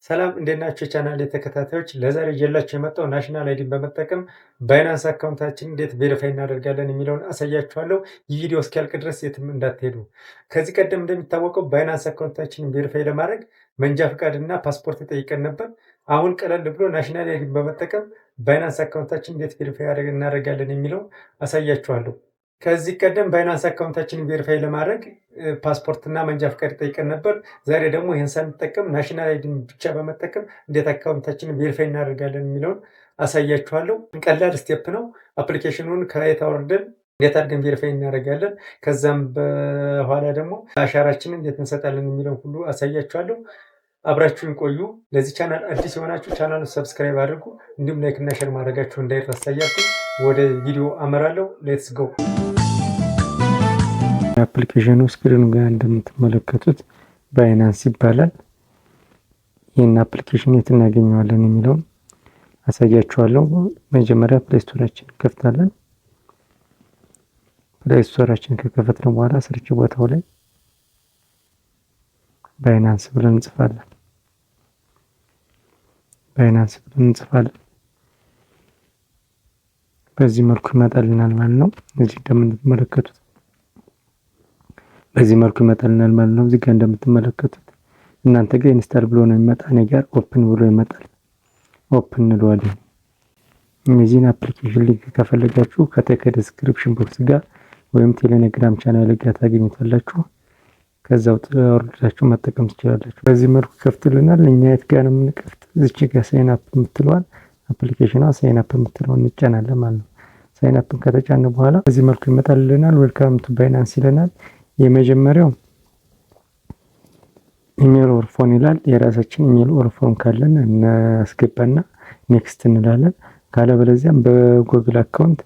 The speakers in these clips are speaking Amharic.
ሰላም እንዴት ናችሁ? የቻናሌ ተከታታዮች ለዛሬ ይዤላችሁ የመጣው ናሽናል አይዲን በመጠቀም ባይናንስ አካውንታችን እንዴት ቬሪፋይ እናደርጋለን የሚለውን አሳያችኋለሁ። ይህ ቪዲዮ እስኪያልቅ ድረስ የትም እንዳትሄዱ። ከዚህ ቀደም እንደሚታወቀው ባይናንስ አካውንታችንን ቬሪፋይ ለማድረግ መንጃ ፈቃድ እና ፓስፖርት ጠይቀን ነበር። አሁን ቀለል ብሎ ናሽናል አይዲን በመጠቀም ባይናንስ አካውንታችን እንዴት ቬሪፋይ እናደርጋለን የሚለውን አሳያችኋለሁ። ከዚህ ቀደም ባይናንስ አካውንታችንን ቬሪፋይ ለማድረግ ፓስፖርት እና መንጃ ፈቃድ ጠይቀን ነበር። ዛሬ ደግሞ ይህን ሳንጠቀም ናሽናል አይዲን ብቻ በመጠቀም እንዴት አካውንታችንን ቬሪፋይ እናደርጋለን የሚለውን አሳያችኋለሁ። ቀላል ስቴፕ ነው። አፕሊኬሽኑን ከላይ አውርደን እንዴት አድርገን ቬሪፋይ እናደርጋለን፣ ከዛም በኋላ ደግሞ አሻራችንን እንዴት እንሰጣለን የሚለውን ሁሉ አሳያችኋለሁ። አብራችሁን ቆዩ። ለዚህ ቻናል አዲስ የሆናችሁ ቻናሉን ሰብስክራይብ አድርጉ፣ እንዲሁም ላይክ እና ሼር ማድረጋችሁ እንዳይረሳ እያልኩ ወደ ቪዲዮ አመራለሁ። ሌትስ ጎ። አፕሊኬሽኑ ስክሪኑ ጋር እንደምትመለከቱት ባይናንስ ይባላል። ይህን አፕሊኬሽን የት እናገኘዋለን የሚለውን አሳያችኋለሁ። መጀመሪያ ፕሌይ ስቶራችን እንከፍታለን። ፕሌይ ስቶራችን ከከፈትን በኋላ ሰርች ቦታው ላይ ባይናንስ ብለን እንጽፋለን። ባይናንስ ብለን እንጽፋለን። በዚህ መልኩ ይመጣልናል ማለት ነው። እዚህ እንደምትመለከቱት በዚህ መልኩ ይመጣልናል ማለት ነው። እዚህ ጋር እንደምትመለከቱት እናንተ ጋር ኢንስታል ብሎ ነው የሚመጣ፣ እኔ ጋር ኦፕን ብሎ ይመጣል። ኦፕን እንለዋለን። እነዚህን አፕሊኬሽን ሊንክ ከፈለጋችሁ ከዲስክሪፕሽን ቦክስ ጋር ወይም ቴሌግራም ቻናል ጋር ታገኙታላችሁ። ከዛው ተወርዳችሁ መጠቀም ትችላላችሁ። በዚህ መልኩ ከፍትልናል። እኛ የት ጋር ነው የምንከፍት? እዚች ጋር ሳይን አፕ የምትለዋል አፕሊኬሽኗ ሳይን አፕ የምትለውን እንጫናለን ማለት ነው። ሳይን አፕን ከተጫነ በኋላ በዚህ መልኩ ይመጣልናል። ዌልካም ቱ ባይናንስ ይለናል። የመጀመሪያው ኢሜል ኦር ፎን ይላል። የራሳችን ኢሜል ኦር ፎን ካለን እናስገባና ኔክስት እንላለን። ካለበለዚያም በጉግል አካውንት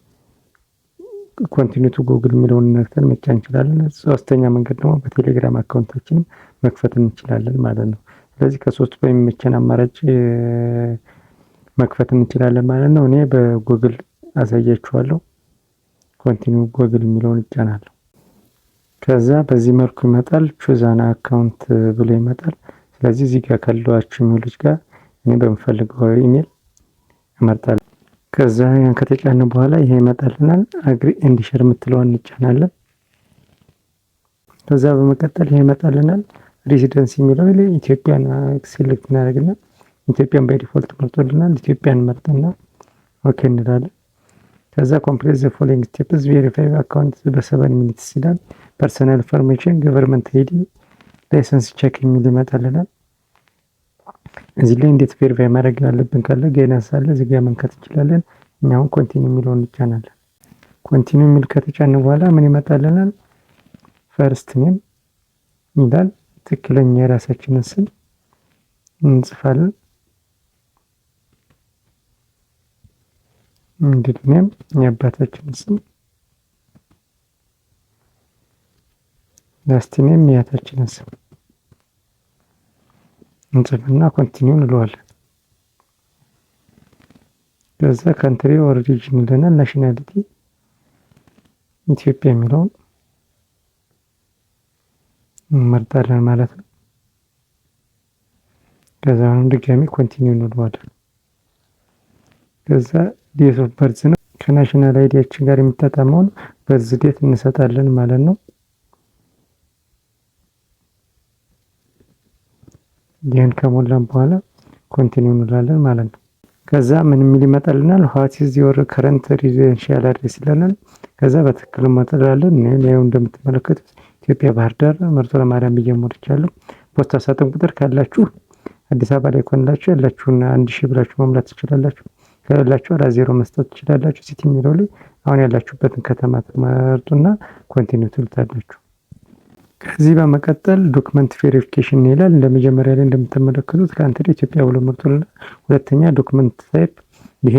ኮንቲኒው ቱ ጉግል የሚለውን ነክተን መጫን እንችላለን። ሶስተኛ መንገድ ደግሞ በቴሌግራም አካውንታችንም መክፈት እንችላለን ማለት ነው። ስለዚህ ከሶስቱ በሚመቸን አማራጭ መክፈት እንችላለን ማለት ነው። እኔ በጉግል አሳያችኋለሁ። ኮንቲኒው ጉግል የሚለውን እጫናለሁ። ከዛ በዚህ መልኩ ይመጣል። ቹዝ አን አካውንት ብሎ ይመጣል። ስለዚህ እዚህ ጋር ካሏችሁ ኢሜሎች ጋር እኔ በምፈልገው ኢሜል እመርጣለሁ። ከዛ ያን ከተጫነ በኋላ ይሄ ይመጣልናል። አግሪ ኤንድ ሼር የምትለውን እንጫናለን። ከዛ በመቀጠል ይሄ ይመጣልናል። ሬሲደንስ የሚለው ላይ ኢትዮጵያን ሴሌክት እናደርግና ኢትዮጵያን ባይ ዲፎልት መርጦልናል። ኢትዮጵያን መርጠና ኦኬ እንላለን። ከዛ ኮምፕሊት ዘ ፎሎዊንግ ስቴፕስ ቬሪፋይ አካውንት በ7 ሚኒትስ ይላል። ፐርሰናል ኢንፎርሜሽን፣ ገቨርንመንት አይዲ፣ ላይሰንስ ቼክ የሚል ይመጣልናል። እዚህ ላይ እንዴት ቬሪፋይ ማድረግ ያለብን ካለ ጋይዳንስ አለ፣ እዚህ ጋር መንካት እንችላለን። እኛ አሁን ኮንቲኒው የሚለውን እንጫናለን። ኮንቲኒው የሚል ከተጫነ በኋላ ምን ይመጣልናል? ፈርስት ኔም ይላል። ትክክለኛ የራሳችንን ስም እንጽፋለን። ሚድል ኔም የአባታችንን ስም፣ ላስት ኔም የአያታችንን ስም እንጽፍና ኮንቲኒው እንለዋለን። ከዛ ካንትሪ ኦሪጂን ይለናል። ናሽናሊቲ ኢትዮጵያ የሚለውን እንመርጣለን ማለት ነው። ከዛ አሁን ድጋሚ ኮንቲኒው እንለዋለን። ከዛ ዴት ኦፍ በርዝ ነው። ከናሽናል አይዲያችን ጋር የሚጣጣመውን በርዝ ዴት እንሰጣለን ማለት ነው። ይህን ከሞላን በኋላ ኮንቲኒው እንላለን ማለት ነው። ከዛ ምን የሚል ይመጣልናል? ዋት ኢዝ ዮር ከረንት ሬዚደንሻል አድሬስ ይለናል። ከዛ በትክክል እንመጣለን። እኔው እንደምትመለከቱት ኢትዮጵያ ባህር ዳር መርጦ ለማርያም ብዬ ሞልቻለሁ። ፖስታ ሳጥን ቁጥር ካላችሁ አዲስ አበባ ላይ ከሆናችሁ ያላችሁና 1000 ብላችሁ መሙላት ትችላላችሁ። ከሌላችሁ 40 መስጠት ትችላላችሁ። ሲቲ የሚለው ላይ አሁን ያላችሁበትን ከተማ ተመርጡና ኮንቲኒው ትሉታላችሁ። ከዚህ በመቀጠል ዶክመንት ቬሪፊኬሽን ይላል። እንደመጀመሪያ ላይ እንደምትመለከቱት ካንትሪ ኢትዮጵያ ብሎ መርጦልናል። ሁለተኛ ዶክመንት ታይፕ፣ ይሄ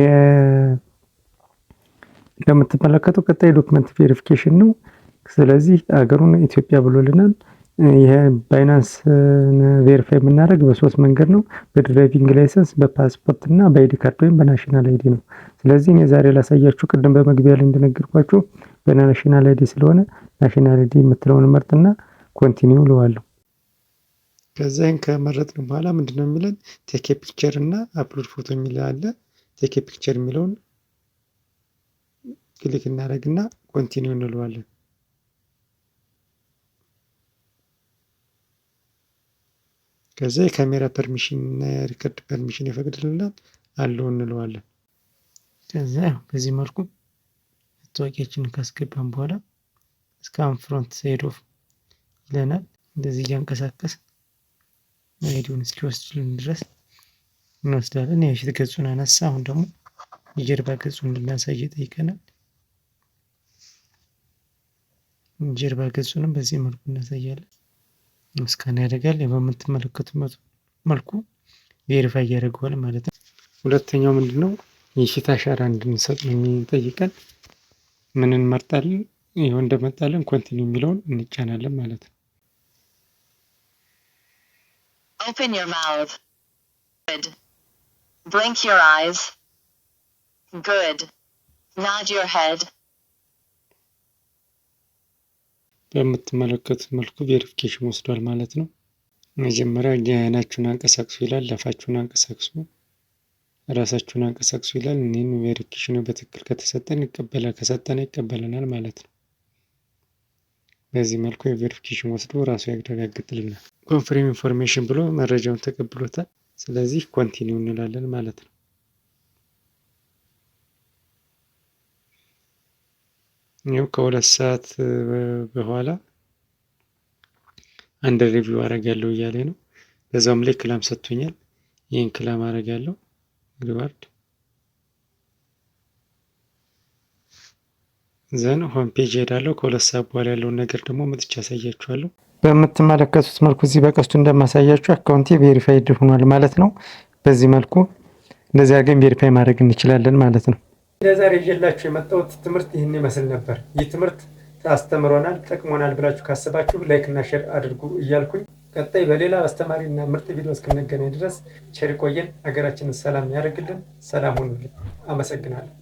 እንደምትመለከቱ ቀጣይ ዶክመንት ቬሪፊኬሽን ነው። ስለዚህ አገሩን ኢትዮጵያ ብሎልናል። ይሄ ባይናንስ ቬሪፋይ የምናደርግ በሶስት መንገድ ነው። በድራይቪንግ ላይሰንስ፣ በፓስፖርት እና በአይዲ ካርድ ወይም በናሽናል አይዲ ነው። ስለዚህ እኔ ዛሬ ላሳያችሁ ቅድም በመግቢያ ላይ እንደነገርኳችሁ በናሽናል አይዲ ስለሆነ ናሽናል አይዲ የምትለውን መርጥና ኮንቲኒው እለዋለሁ። ከዛ ይህን ከመረጥን በኋላ ምንድነው የሚለን ቴክ ፒክቸር እና አፕሎድ ፎቶ የሚል አለ። ቴክ ፒክቸር የሚለውን ክሊክ እናደርግና ኮንቲኒው እንለዋለን። ከዛ የካሜራ ፐርሚሽን እና የሪከርድ ፐርሚሽን ይፈቅድልናል አለው እንለዋለን። ከዛ በዚህ መልኩ መታወቂያችንን ካስገባን በኋላ እስካን ፍሮንት ሳይድ ኦፍ ይለናል። እንደዚህ እያንቀሳቀስ አይዲውን እስኪወስድልን ድረስ እንወስዳለን። የፊት ገጹን አነሳ። አሁን ደግሞ የጀርባ ገጹን እንድናሳይ ይጠይቀናል። ጀርባ ገጹንም በዚህ መልኩ እናሳያለን። እስካን ያደርጋል። በምትመለከቱት መልኩ ቬሪፋይ ያደርገዋል ማለት ነው። ሁለተኛው ምንድነው የፊት አሻራ እንድንሰጥ ነው የሚጠይቀን። ምን እንመርጣለን? ይኸው እንደመጣለን ኮንቲኒው የሚለውን እንጫናለን ማለት ነው። Open your mouth. Good. Blink your eyes. Good. Nod your head. በምትመለከቱት መልኩ ቬሪፊኬሽን ወስዷል ማለት ነው። መጀመሪያ አይናችሁን አንቀሳቅሱ ይላል። አፋችሁን አንቀሳቅሱ፣ ራሳችሁን አንቀሳቅሱ ይላል። እኔን ቬሪፊኬሽኑ በትክክል ከተሰጠን ይቀበላል፣ ከሰጠን ይቀበለናል ማለት ነው። በዚህ መልኩ የቬሪፊኬሽን ወስዶ ራሱ ያረጋግጥልናል። ኮንፈርም ኢንፎርሜሽን ብሎ መረጃውን ተቀብሎታል። ስለዚህ ኮንቲኒው እንላለን ማለት ነው። ይኸው ከ2 ሰዓት በኋላ አንድ ሪቪው አደርጋለሁ እያለ ነው። በዛውም ላይ ክላም ሰጥቶኛል። ይህን ክላም አደርጋለሁ ሪዋርድ ዘን ሆም ፔጅ ሄዳለሁ። ከ2 ሰዓት በኋላ ያለውን ነገር ደግሞ መጥቻ ያሳያችኋለሁ። በምትመለከቱት መልኩ እዚህ በቀስቱ እንደማሳያችሁ አካውንቴ ቬሪፋይድ ሆኗል ማለት ነው። በዚህ መልኩ እንደዚህ አድርገን ቬሪፋይ ማድረግ እንችላለን ማለት ነው። ለዛሬ ይዤላችሁ የመጣሁት ትምህርት ይህን ይመስል ነበር። ይህ ትምህርት አስተምሮናል፣ ጠቅሞናል ብላችሁ ካሰባችሁ ላይክ እና ሼር አድርጉ እያልኩኝ ቀጣይ በሌላ አስተማሪና ምርጥ ቪዲዮ እስክንገናኝ ድረስ ቸር ይቆየን። ሀገራችንን ሰላም ያደርግልን። ሰላም ሁኑልኝ። አመሰግናለሁ።